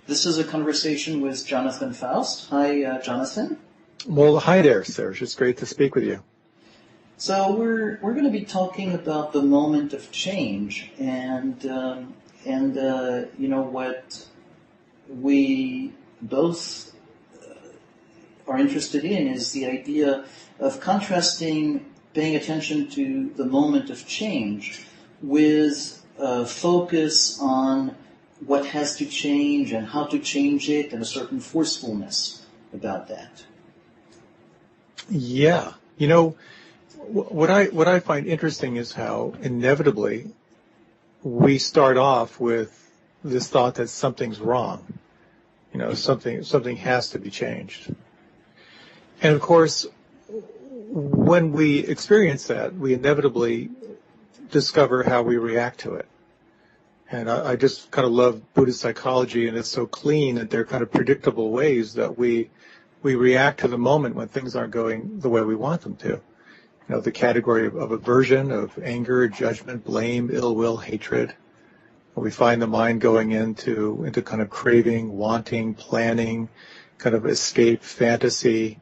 This is a conversation with Jonathan Foust. Hi, Jonathan. Well, hi there, Serge. It's great to speak with you. So we're going to be talking about the moment of change, and what we both are interested in is the idea of contrasting paying attention to the moment of change with a focus on what has to change and how to change it and a certain forcefulness about that. Yeah. What I find interesting is how inevitably we start off with this thought that something's wrong. Something has to be changed. And of course, when we experience that, we inevitably discover how we react to it. And I just kind of love Buddhist psychology, and it's so clean that they're kind of predictable ways that we react to the moment when things aren't going the way we want them to. The category of aversion, of anger, judgment, blame, ill will, hatred. We find the mind going into kind of craving, wanting, planning, kind of escape, fantasy,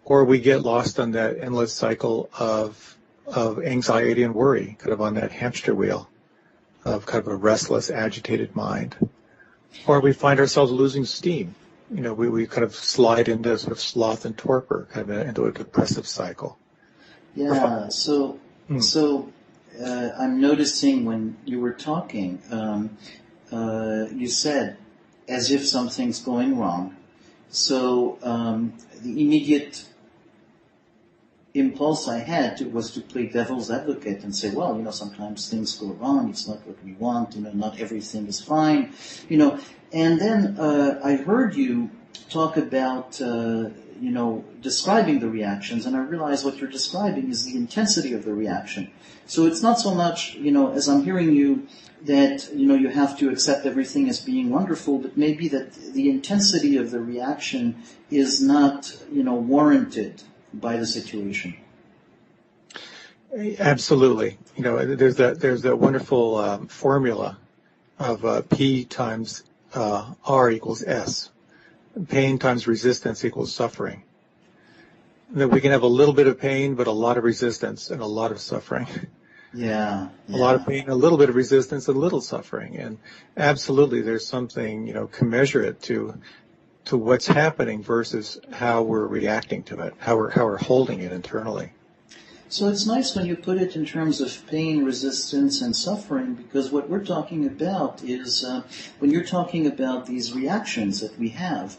or we get lost on that endless cycle of anxiety and worry, kind of on that hamster wheel of kind of a restless, agitated mind. Or we find ourselves losing steam. We kind of slide into sort of sloth and torpor, kind of into a depressive cycle. Yeah, so I'm noticing when you were talking, you said, as if something's going wrong. So the immediate impulse I had was to play devil's advocate and say, well, sometimes things go wrong, it's not what we want, not everything is fine, And then I heard you talk about describing the reactions, and I realize what you're describing is the intensity of the reaction. So it's not so much, as I'm hearing you, that, you have to accept everything as being wonderful, but maybe that the intensity of the reaction is not, warranted by the situation. Absolutely. There's that wonderful formula of P times R equals S. Pain times resistance equals suffering. That we can have a little bit of pain, but a lot of resistance and a lot of suffering. Yeah. A lot of pain, a little bit of resistance, a little suffering. And absolutely there's something, commensurate to what's happening versus how we're reacting to it, how we're holding it internally. So it's nice when you put it in terms of pain, resistance, and suffering, because what we're talking about is, when you're talking about these reactions that we have,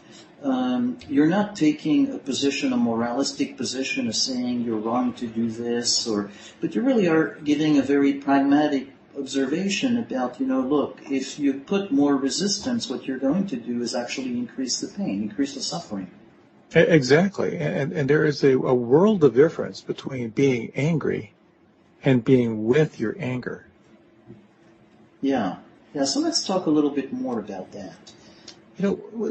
you're not taking a position, a moralistic position of saying you're wrong to do this, but you really are giving a very pragmatic observation about, look, if you put more resistance, what you're going to do is actually increase the pain, increase the suffering. Exactly. And there is a world of difference between being angry and being with your anger. Yeah. So let's talk a little bit more about that.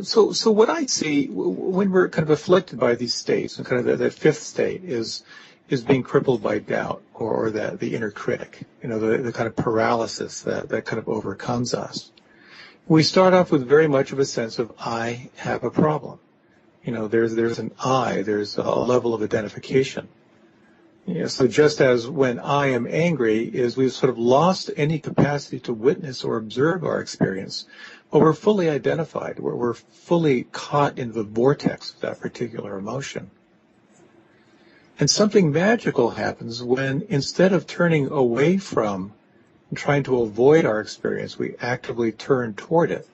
So what I see when we're kind of afflicted by these states, and kind of that fifth state is being crippled by doubt, or that the inner critic, the kind of paralysis that kind of overcomes us. We start off with very much of a sense of, I have a problem. There's an I, there's a level of identification. So just as when I am angry we've sort of lost any capacity to witness or observe our experience, but we're fully identified, we're fully caught in the vortex of that particular emotion. And something magical happens when, instead of turning away from and trying to avoid our experience, we actively turn toward it.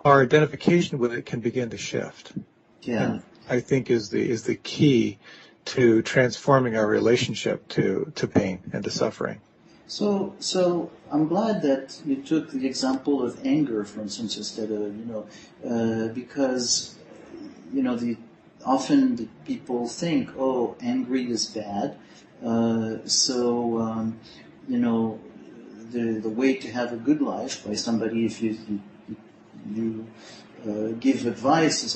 Our identification with it can begin to shift. Yeah. And I think is the key to transforming our relationship to pain and to suffering. So I'm glad that you took the example of anger, for instance, instead of, because, often the people think, angry is bad, the way to have a good life by somebody, if you give advice, is,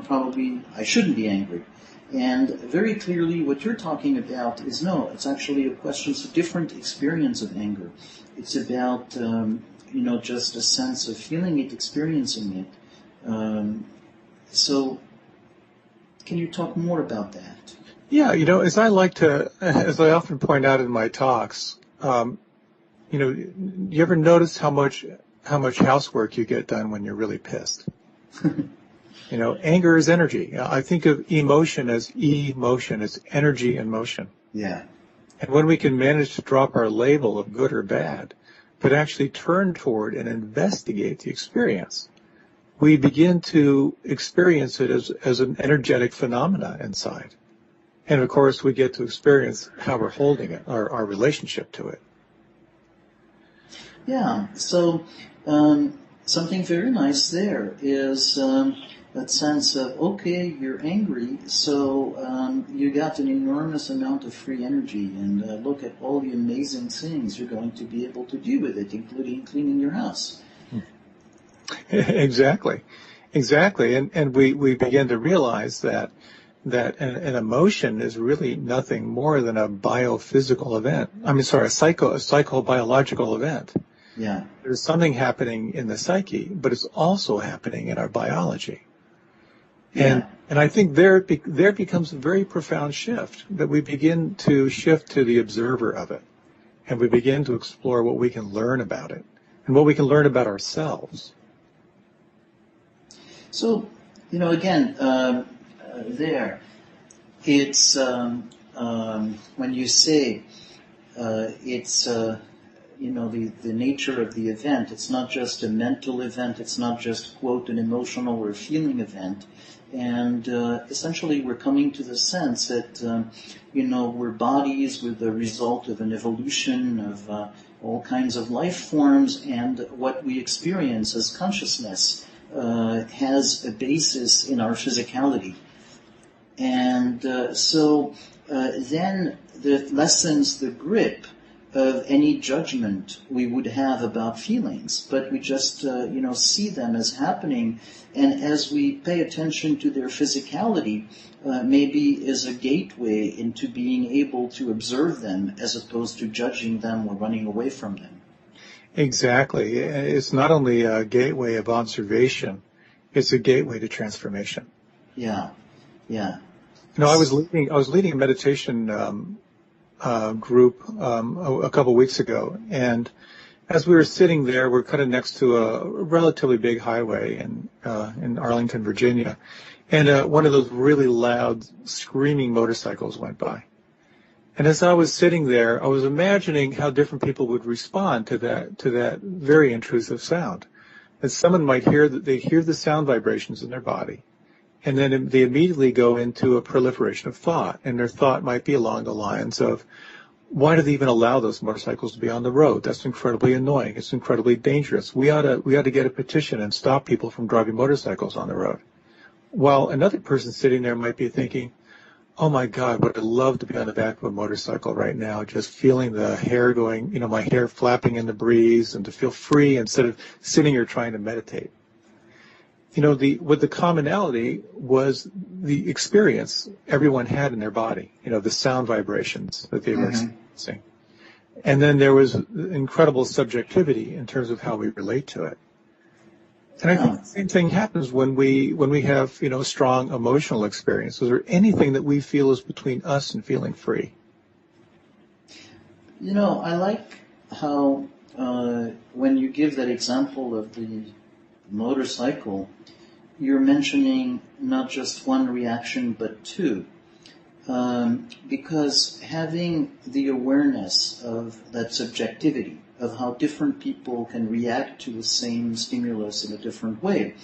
probably I shouldn't be angry. And very clearly what you're talking about is, no, it's actually a question, it's a different experience of anger. It's about just a sense of feeling it, experiencing it. So, can you talk more about that? Yeah, as I often point out in my talks, you ever notice how much housework you get done when you're really pissed? Anger is energy. I think of emotion as emotion. It's energy in motion. Yeah. And when we can manage to drop our label of good or bad, but actually turn toward and investigate the experience, we begin to experience it as an energetic phenomena inside. And of course, we get to experience how we're holding it, our relationship to it. Yeah, so something very nice there is that sense of, okay, you're angry, so you got an enormous amount of free energy, and look at all the amazing things you're going to be able to do with it, including cleaning your house. Exactly. And we begin to realize that an emotion is really nothing more than a biophysical event. A psychobiological event. Yeah. There's something happening in the psyche, but it's also happening in our biology. Yeah. And I think there becomes a very profound shift, that we begin to shift to the observer of it, and we begin to explore what we can learn about it and what we can learn about ourselves. So, again, there, it's when you say it's the nature of the event. It's not just a mental event. It's not just, quote, an emotional or feeling event. And essentially, we're coming to the sense that we're bodies with the result of an evolution of all kinds of life forms, and what we experience as consciousness has a basis in our physicality. And so then that lessens the grip of any judgment we would have about feelings, but we just see them as happening, and as we pay attention to their physicality, maybe is a gateway into being able to observe them as opposed to judging them or running away from them. Exactly. It's not only a gateway of observation, it's a gateway to transformation. Yeah. I was leading a meditation group a couple weeks ago, and as we were sitting there, we're kind of next to a relatively big highway in Arlington, Virginia, and one of those really loud, screaming motorcycles went by. And as I was sitting there, I was imagining how different people would respond to that very intrusive sound. That someone might hear the sound vibrations in their body, and then they immediately go into a proliferation of thought, and their thought might be along the lines of, why do they even allow those motorcycles to be on the road? That's incredibly annoying. It's incredibly dangerous. We ought to get a petition and stop people from driving motorcycles on the road. While another person sitting there might be thinking, oh my God, would I love to be on the back of a motorcycle right now, just feeling the hair going, my hair flapping in the breeze, and to feel free instead of sitting here trying to meditate. What the commonality was the experience everyone had in their body, the sound vibrations that they were experiencing. And then there was incredible subjectivity in terms of how we relate to it. And I think the same thing happens when we have, strong emotional experiences, or anything that we feel is between us and feeling free. I like how when you give that example of the motorcycle, you're mentioning not just one reaction, but two. Because having the awareness of that subjectivity, of how different people can react to the same stimulus in a different way,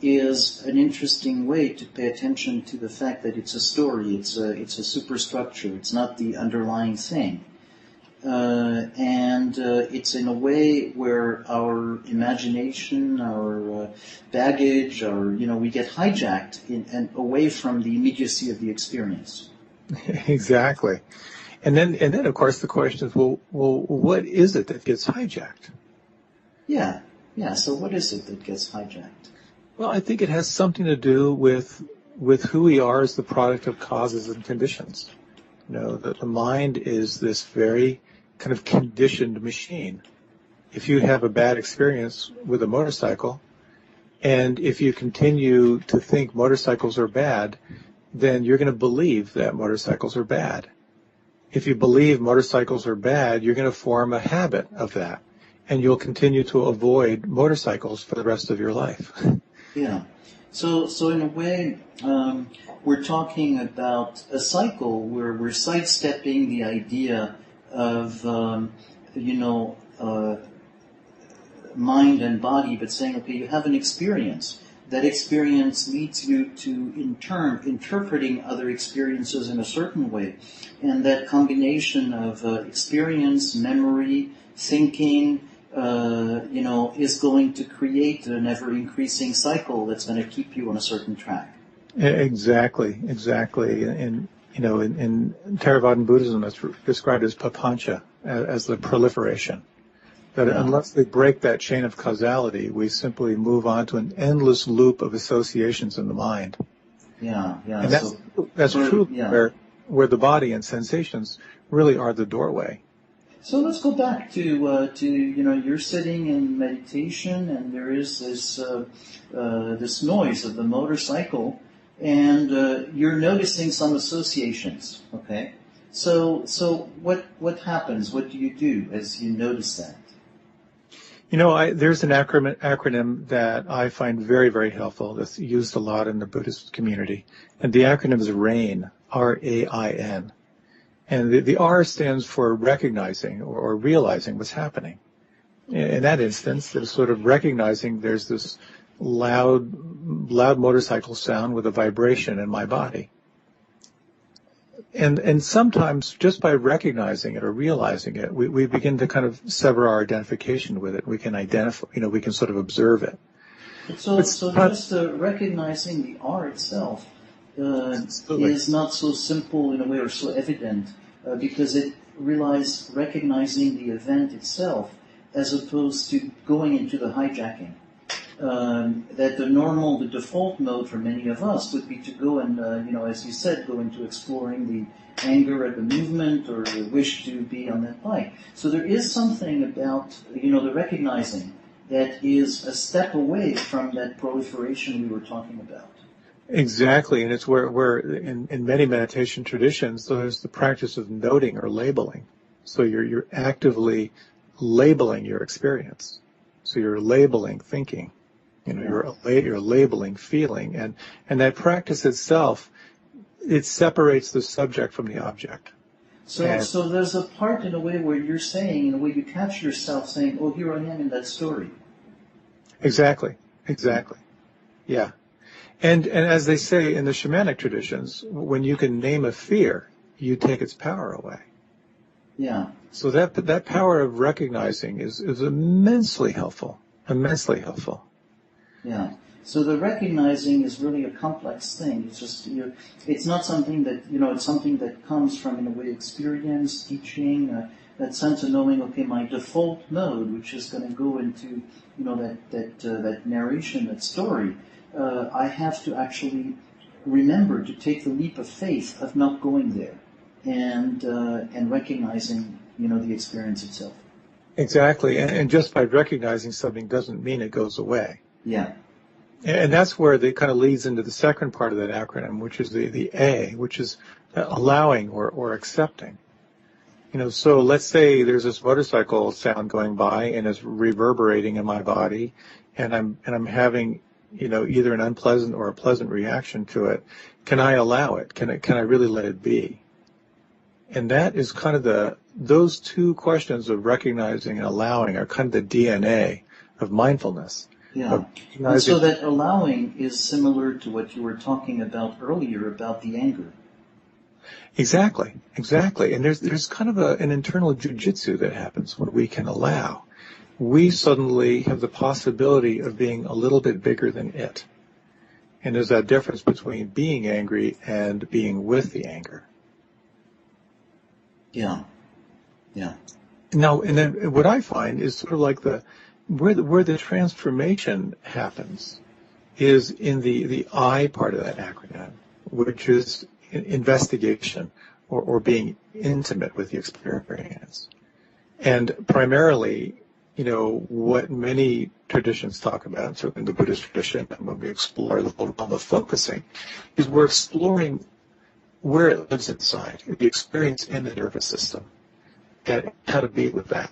is an interesting way to pay attention to the fact that it's a story, it's a superstructure, it's not the underlying thing. And it's in a way where our imagination, our baggage, we get hijacked and away from the immediacy of the experience. Exactly. And then of course the question is, well, what is it that gets hijacked? Yeah. So what is it that gets hijacked? Well, I think it has something to do with who we are as the product of causes and conditions. The mind is this very kind of conditioned machine. if you have a bad experience with a motorcycle, and if you continue to think motorcycles are bad, then you're going to believe that motorcycles are bad. If you believe motorcycles are bad, you're going to form a habit of that, and you'll continue to avoid motorcycles for the rest of your life. Yeah. So in a way, we're talking about a cycle where we're sidestepping the idea of, mind and body, but saying, okay, you have an experience. That experience leads you to, in turn, interpreting other experiences in a certain way. And that combination of experience, memory, thinking, is going to create an ever-increasing cycle that's going to keep you on a certain track. Exactly. In Theravadan Buddhism, it's described as papancha, as the proliferation. That unless we break that chain of causality, we simply move on to an endless loop of associations in the mind. Yeah. And that's true where the body and sensations really are the doorway. So let's go back to you're sitting in meditation, and there is this noise of the motorcycle, and you're noticing some associations. Okay, so what happens? What do you do as you notice that? There's an acronym that I find very, very helpful that's used a lot in the Buddhist community. And the acronym is RAIN, R-A-I-N. And the R stands for recognizing or realizing what's happening. In that instance, there's sort of recognizing there's this loud motorcycle sound with a vibration in my body. And sometimes just by recognizing it or realizing it, we begin to kind of sever our identification with it. We can identify, we can sort of observe it. So just recognizing the R itself is not so simple in a way or so evident because it relies recognizing the event itself as opposed to going into the hijacking. That the default mode for many of us would be to go and, as you said, go into exploring the anger at the movement or the wish to be on that bike. So there is something about, the recognizing that is a step away from that proliferation we were talking about. Exactly, and it's where in many meditation traditions, there's the practice of noting or labeling. So you're actively labeling your experience. So you're labeling thinking. You're labeling feeling, and that practice itself, it separates the subject from the object. So there's a part in a way where you're saying, in a way you catch yourself saying, oh, here I am in that story. Exactly. Yeah. And as they say in the shamanic traditions, when you can name a fear, you take its power away. Yeah. So that power of recognizing is immensely helpful. Yeah. So the recognizing is really a complex thing. It's just it's not something that it's something that comes from in a way experience, teaching, that sense of knowing. Okay, my default mode, which is going to go into that narration, that story. I have to actually remember to take the leap of faith of not going there and recognizing the experience itself. Exactly, and just by recognizing something doesn't mean it goes away. Yeah. And that's where it kind of leads into the second part of that acronym, which is the A, which is allowing or accepting. So let's say there's this motorcycle sound going by and it's reverberating in my body, and I'm having either an unpleasant or a pleasant reaction to it. Can I allow it? Can I really let it be? And that is kind of those two questions of recognizing and allowing are kind of the DNA of mindfulness. Yeah. And so that allowing is similar to what you were talking about earlier about the anger. Exactly. And there's kind of an internal jujitsu that happens when we can allow. We suddenly have the possibility of being a little bit bigger than it. And there's that difference between being angry and being with the anger. Yeah. Now, and then what I find is sort of like where the transformation happens is in the I part of that acronym, which is investigation or being intimate with the experience. And primarily, what many traditions talk about, certainly the Buddhist tradition, and when we explore the whole realm of focusing, is we're exploring where it lives inside, the experience in the nervous system, and how to be with that.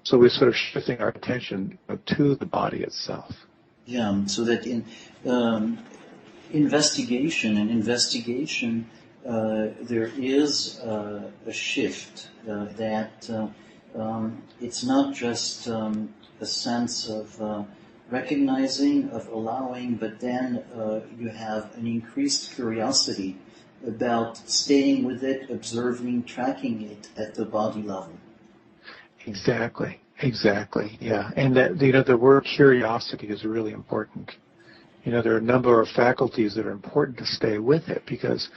So we're sort of shifting our attention to the body itself. Yeah, so that in investigation, there is a shift that it's not just a sense of recognizing, of allowing, but then you have an increased curiosity about staying with it, observing, tracking it at the body level. Exactly, yeah. And that, the word curiosity is really important. There are a number of faculties that are important to stay with it, because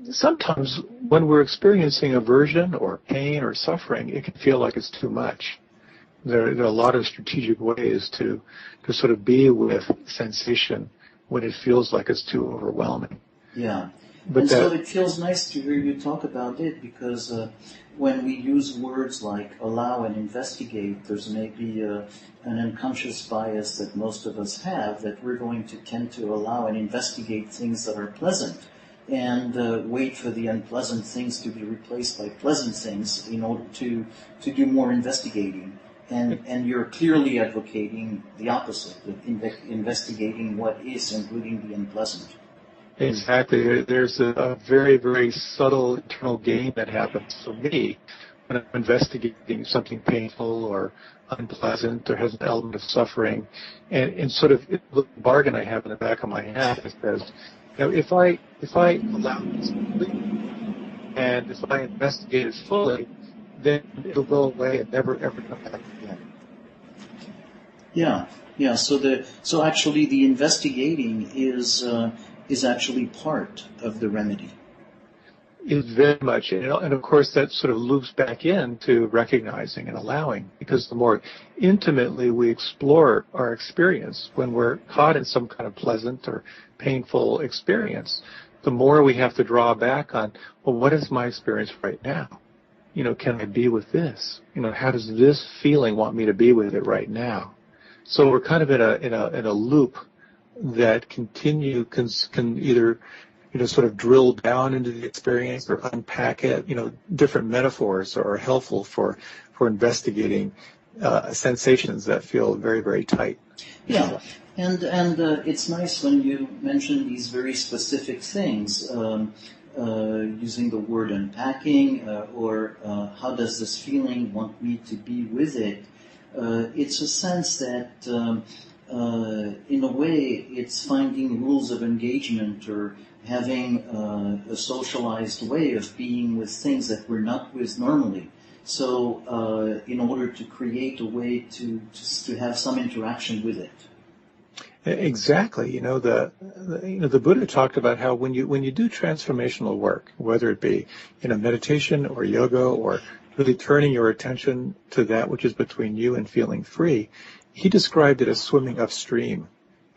sometimes when we're experiencing aversion or pain or suffering, it can feel like it's too much. There are a lot of strategic ways to sort of be with sensation when it feels like it's too overwhelming. Yeah. But so it feels nice to hear you talk about it, because when we use words like allow and investigate, there's maybe an unconscious bias that most of us have, that we're going to tend to allow and investigate things that are pleasant, and wait for the unpleasant things to be replaced by pleasant things in order to do more investigating. And you're clearly advocating the opposite, of investigating what is, including the unpleasant. Exactly. There's a very, very subtle internal game that happens for me when I'm investigating something painful or unpleasant or has an element of suffering. And sort of the bargain I have in the back of my head is says, if I allow this completely and if I investigate it fully, then it'll go away and never ever come back again. Yeah. So actually the investigating is actually part of the remedy. Is very much, and of course that sort of loops back into recognizing and allowing, because the more intimately we explore our experience when we're caught in some kind of pleasant or painful experience, the more we have to draw back on, well, what is my experience right now? Can I be with this? How does this feeling want me to be with it right now? So we're kind of in a loop that can either sort of drill down into the experience or unpack it. Different metaphors are helpful for investigating sensations that feel very, very tight. Yeah, and it's nice when you mention these very specific things, using the word unpacking, or how does this feeling want me to be with it. It's a sense that in a way it's finding rules of engagement, or having a socialized way of being with things that we're not with normally. So in order to create a way to have some interaction with it. Exactly. The Buddha talked about how when you do transformational work, whether it be meditation or yoga or really turning your attention to that which is between you and feeling free, he described it as swimming upstream.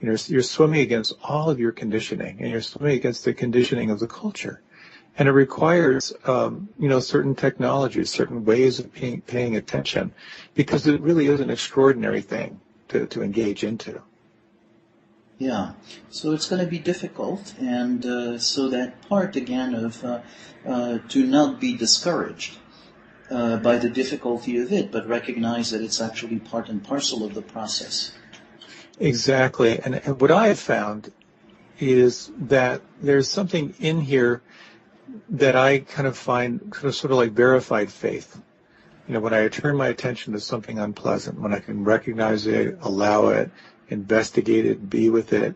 You're swimming against all of your conditioning, and you're swimming against the conditioning of the culture. And it requires, certain technologies, certain ways of paying attention, because it really is an extraordinary thing to engage into. Yeah, so it's going to be difficult, and so that part again of to not be discouraged by the difficulty of it, but recognize that it's actually part and parcel of the process. Exactly, and what I have found is that there's something in here that I kind of find sort of like verified faith. When I turn my attention to something unpleasant, when I can recognize it, allow it, investigate it, be with it,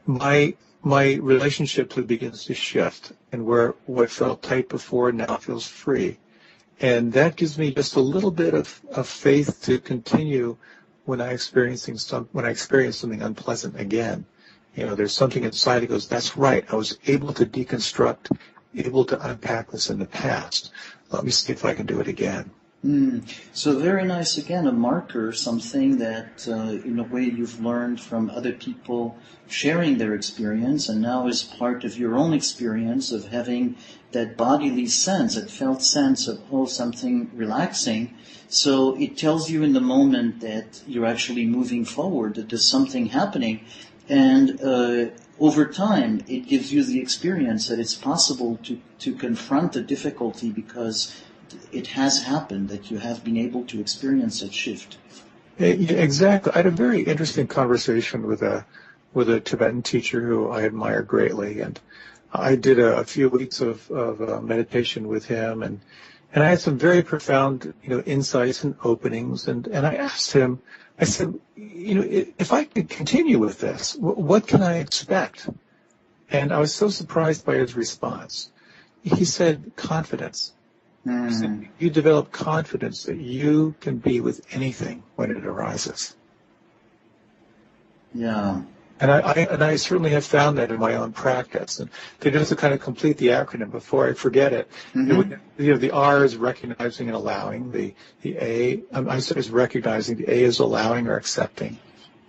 my relationship to it begins to shift, and where what felt tight before now feels free. And that gives me just a little bit of faith to continue when I experience something unpleasant again. There's something inside that goes, that's right, I was able to deconstruct, able to unpack this in the past. Let me see if I can do it again. So very nice, again, a marker, something that in a way you've learned from other people sharing their experience, and now is part of your own experience of having that bodily sense, that felt sense of, oh, something relaxing. So it tells you in the moment that you're actually moving forward, that there's something happening, and over time it gives you the experience that it's possible to confront the difficulty because it has happened, that you have been able to experience that shift. Exactly. I had a very interesting conversation with a Tibetan teacher who I admire greatly, and I did a few weeks of meditation with him, and I had some very profound, insights and openings, and I asked him, I said, if I could continue with this, what can I expect? And I was so surprised by his response. He said, confidence. So you develop confidence that you can be with anything when it arises. Yeah. And I certainly have found that in my own practice. And just to kind of complete the acronym before I forget it, the R is recognizing and allowing. The A, is recognizing. The A is allowing or accepting.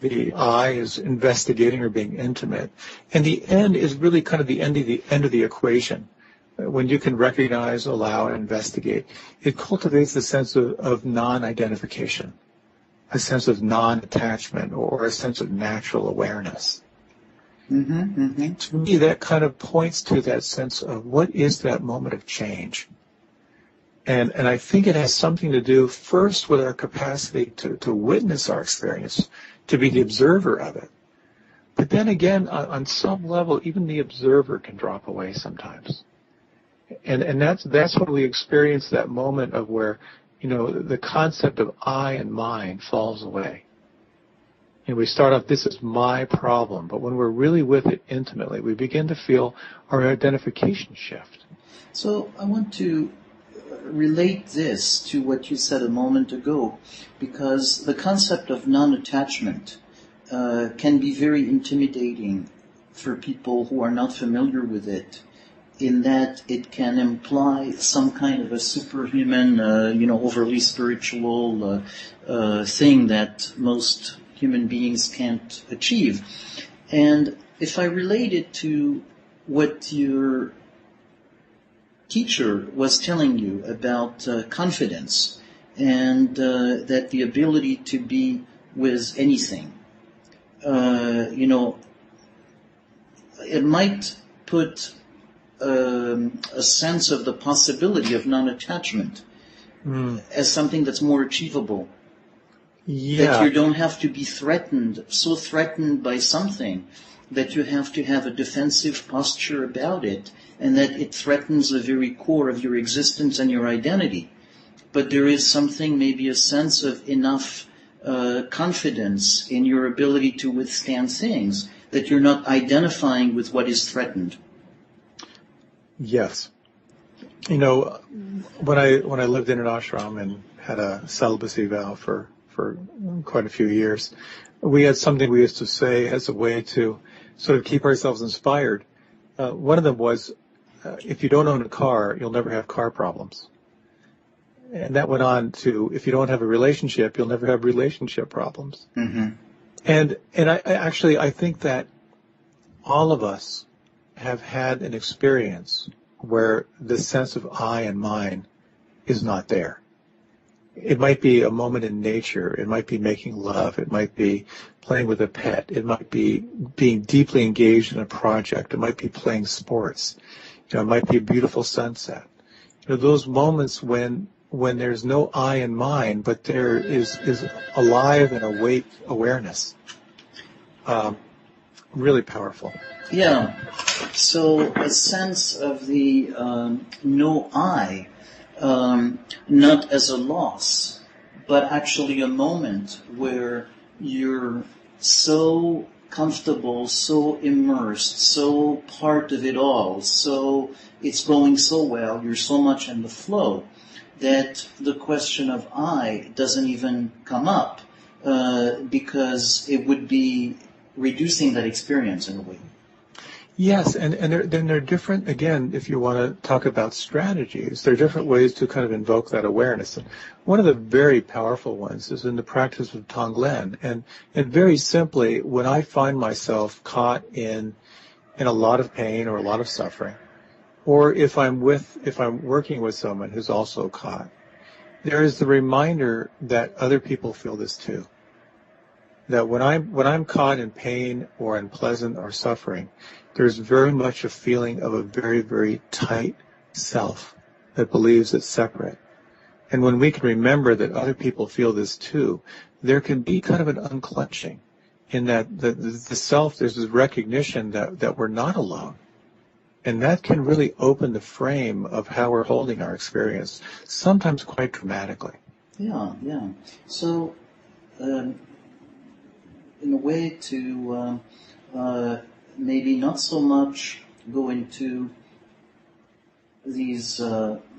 The I is investigating or being intimate. And the N is really kind of the end of the equation. When you can recognize, allow, and investigate, it cultivates a sense of non-identification, a sense of non-attachment, or a sense of natural awareness. To me, that kind of points to that sense of what is that moment of change. And I think it has something to do first with our capacity to witness our experience, to be the observer of it. But then again, on some level, even the observer can drop away sometimes. And that's when we experience that moment of where, the concept of I and mine falls away. And we start off, this is my problem. But when we're really with it intimately, we begin to feel our identification shift. So I want to relate this to what you said a moment ago, because the concept of non-attachment can be very intimidating for people who are not familiar with it, in that it can imply some kind of a superhuman, overly spiritual thing that most human beings can't achieve. And if I relate it to what your teacher was telling you about confidence, and that the ability to be with anything, it might put a sense of the possibility of non-attachment as something that's more achievable. Yeah. That you don't have to be so threatened by something that you have to have a defensive posture about it, and that it threatens the very core of your existence and your identity. But there is something, maybe a sense of enough confidence in your ability to withstand things, that you're not identifying with what is threatened. Yes. When I lived in an ashram and had a celibacy vow for quite a few years, we had something we used to say as a way to sort of keep ourselves inspired. One of them was, if you don't own a car, you'll never have car problems. And that went on to, if you don't have a relationship, you'll never have relationship problems. And I think that all of us have had an experience where the sense of I and mine is not there. It might be a moment in nature. It might be making love. It might be playing with a pet. It might be being deeply engaged in a project. It might be playing sports. It might be a beautiful sunset. Those moments when there's no I and mine, but there is alive and awake awareness. Really powerful. Yeah. So a sense of the no I, not as a loss, but actually a moment where you're so comfortable, so immersed, so part of it all, so it's going so well, you're so much in the flow, that the question of I doesn't even come up, because it would be reducing that experience in a way. Yes, and then there are different, again, if you want to talk about strategies, there are different ways to kind of invoke that awareness. And one of the very powerful ones is in the practice of Tonglen. And very simply, when I find myself caught in a lot of pain or a lot of suffering, or if I'm working with someone who's also caught, there is the reminder that other people feel this too. That when I'm caught in pain or unpleasant or suffering, there's very much a feeling of a very, very tight self that believes it's separate. And when we can remember that other people feel this too, there can be kind of an unclenching in that the self, there's this recognition that we're not alone. And that can really open the frame of how we're holding our experience, sometimes quite dramatically. Yeah, yeah. So, in a way to maybe not so much go into these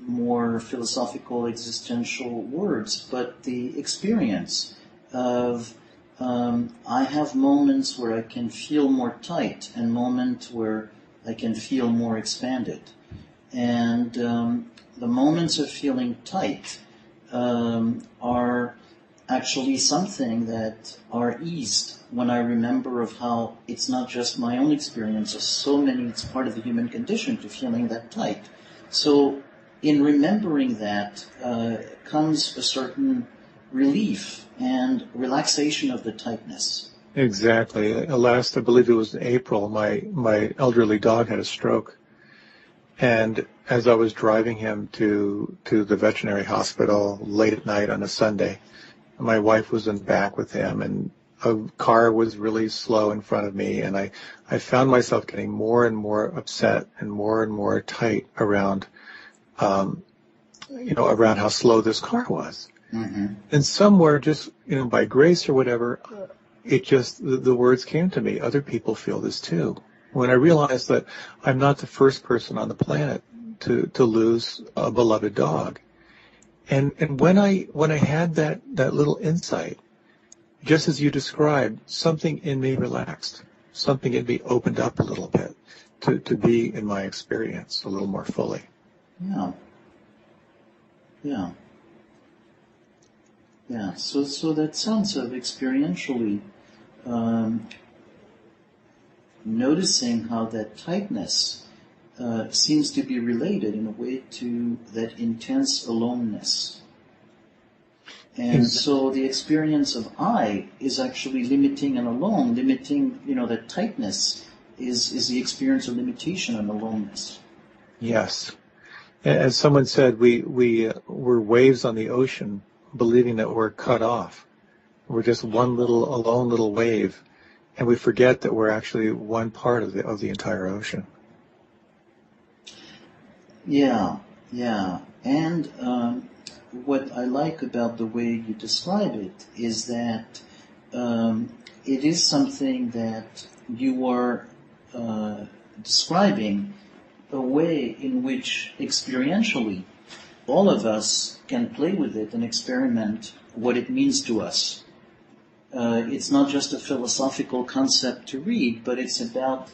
more philosophical existential words, but the experience of I have moments where I can feel more tight and moments where I can feel more expanded. And the moments of feeling tight are actually something that are eased when I remember of how it's not just my own experience, of so many, it's part of the human condition to feeling that tight. So in remembering that comes a certain relief and relaxation of the tightness. Exactly. Last, I believe it was in April, my elderly dog had a stroke. And as I was driving him to the veterinary hospital late at night on a Sunday, my wife was in the back with him, and a car was really slow in front of me, and I found myself getting more and more upset and more tight around, around how slow this car was. Mm-hmm. And somewhere, just by grace or whatever, it just the words came to me. Other people feel this too. When I realized that I'm not the first person on the planet to lose a beloved dog. And when I had that little insight, just as you described, something in me relaxed. Something in me opened up a little bit to be in my experience a little more fully. Yeah. Yeah. Yeah. So that sense of experientially noticing how that tightness seems to be related in a way to that intense aloneness. And so the experience of I is actually limiting and alone. Limiting, that tightness is the experience of limitation and aloneness. Yes. As someone said, we're waves on the ocean believing that we're cut off. We're just one alone little wave. And we forget that we're actually one part of the entire ocean. Yeah. And what I like about the way you describe it is that it is something that you are describing a way in which experientially all of us can play with it and experiment what it means to us. It's not just a philosophical concept to read, but it's about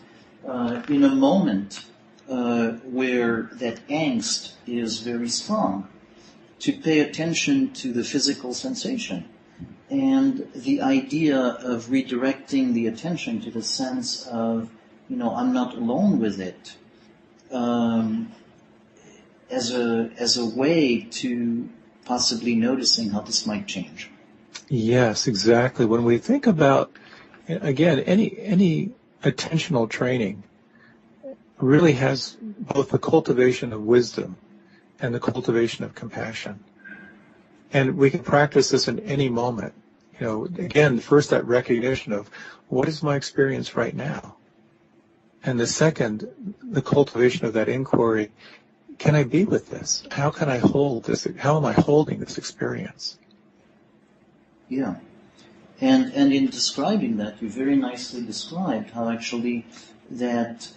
in a moment where that angst is very strong, to pay attention to the physical sensation and the idea of redirecting the attention to the sense of, I'm not alone with it, as a way to possibly noticing how this might change. Yes, exactly. When we think about, again, any attentional training really has both the cultivation of wisdom and the cultivation of compassion. And we can practice this in any moment. Again, first that recognition of what is my experience right now? And the second, the cultivation of that inquiry, can I be with this? How can I hold this? How am I holding this experience? Yeah. And in describing that, you very nicely described how actually that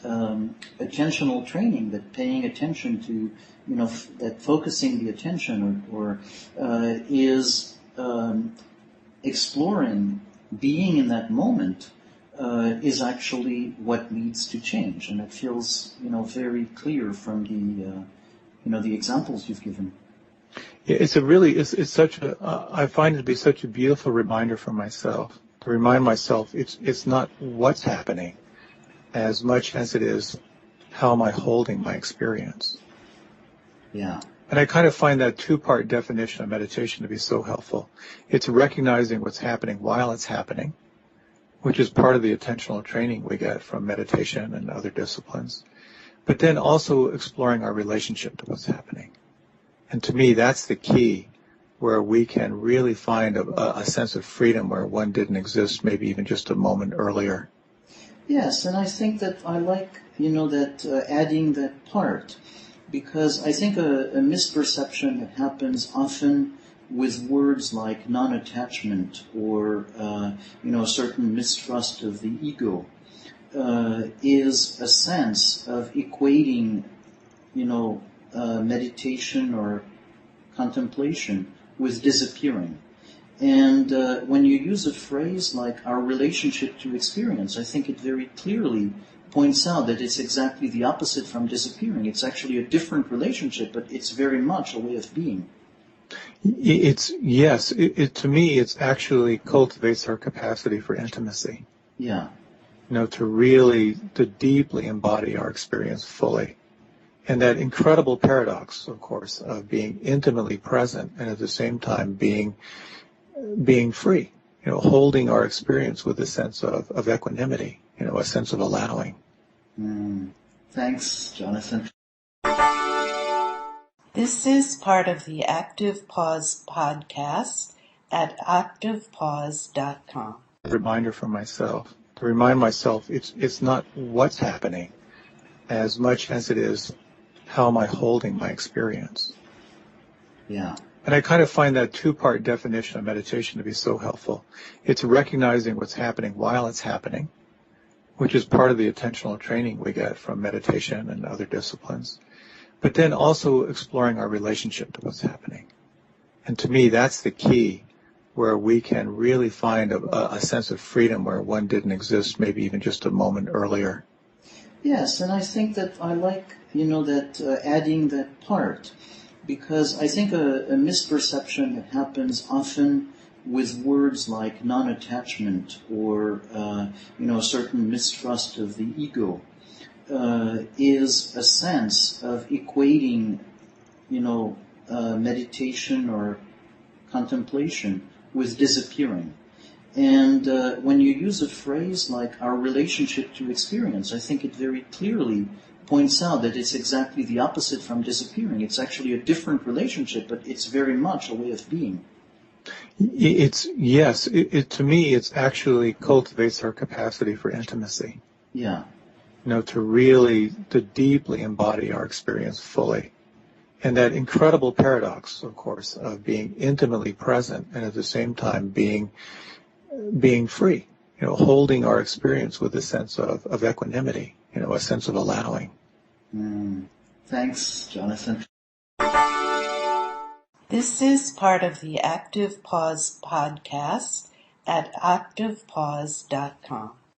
attentional training, that paying attention to, that focusing the attention or is exploring being in that moment is actually what needs to change, and it feels, very clear from the examples you've given. Yeah, it's such I find it to be such a beautiful reminder for myself, to remind myself it's not what's happening as much as it is how am I holding my experience. Yeah. And I kind of find that two-part definition of meditation to be so helpful. It's recognizing what's happening while it's happening, which is part of the attentional training we get from meditation and other disciplines, but then also exploring our relationship to what's happening. And to me, that's the key, where we can really find a sense of freedom where one didn't exist maybe even just a moment earlier. Yes, and I think that I like, that adding that part, because I think a misperception that happens often with words like non-attachment or, a certain mistrust of the ego, is a sense of equating, meditation or contemplation with disappearing. And when you use a phrase like our relationship to experience, I think it very clearly points out that it's exactly the opposite from disappearing. It's actually a different relationship, but it's very much a way of being. To me, it's actually cultivates our capacity for intimacy. Yeah. To deeply embody our experience fully. And that incredible paradox, of course, of being intimately present and at the same time being free, holding our experience with a sense of equanimity, a sense of allowing. Thanks, Jonathan. This is part of the Active Pause podcast at activepause.com. Reminder for myself, to remind myself it's not what's happening as much as it is how am I holding my experience. Yeah. And I kind of find that two-part definition of meditation to be so helpful. It's recognizing what's happening while it's happening, which is part of the attentional training we get from meditation and other disciplines, but then also exploring our relationship to what's happening. And to me, that's the key, where we can really find a sense of freedom where one didn't exist maybe even just a moment earlier. Yes, and I think that I like, that adding that part, because I think a misperception that happens often with words like non-attachment or, a certain mistrust of the ego, is a sense of equating, meditation or contemplation with disappearing. And when you use a phrase like our relationship to experience, I think it very clearly points out that it's exactly the opposite from disappearing. It's actually a different relationship, but it's very much a way of being. To me, it's actually cultivates our capacity for intimacy. Yeah. To deeply embody our experience fully. And that incredible paradox, of course, of being intimately present and at the same time being free, holding our experience with a sense of equanimity, a sense of allowing. Thanks, Jonathan. This is part of the Active Pause podcast at activepause.com.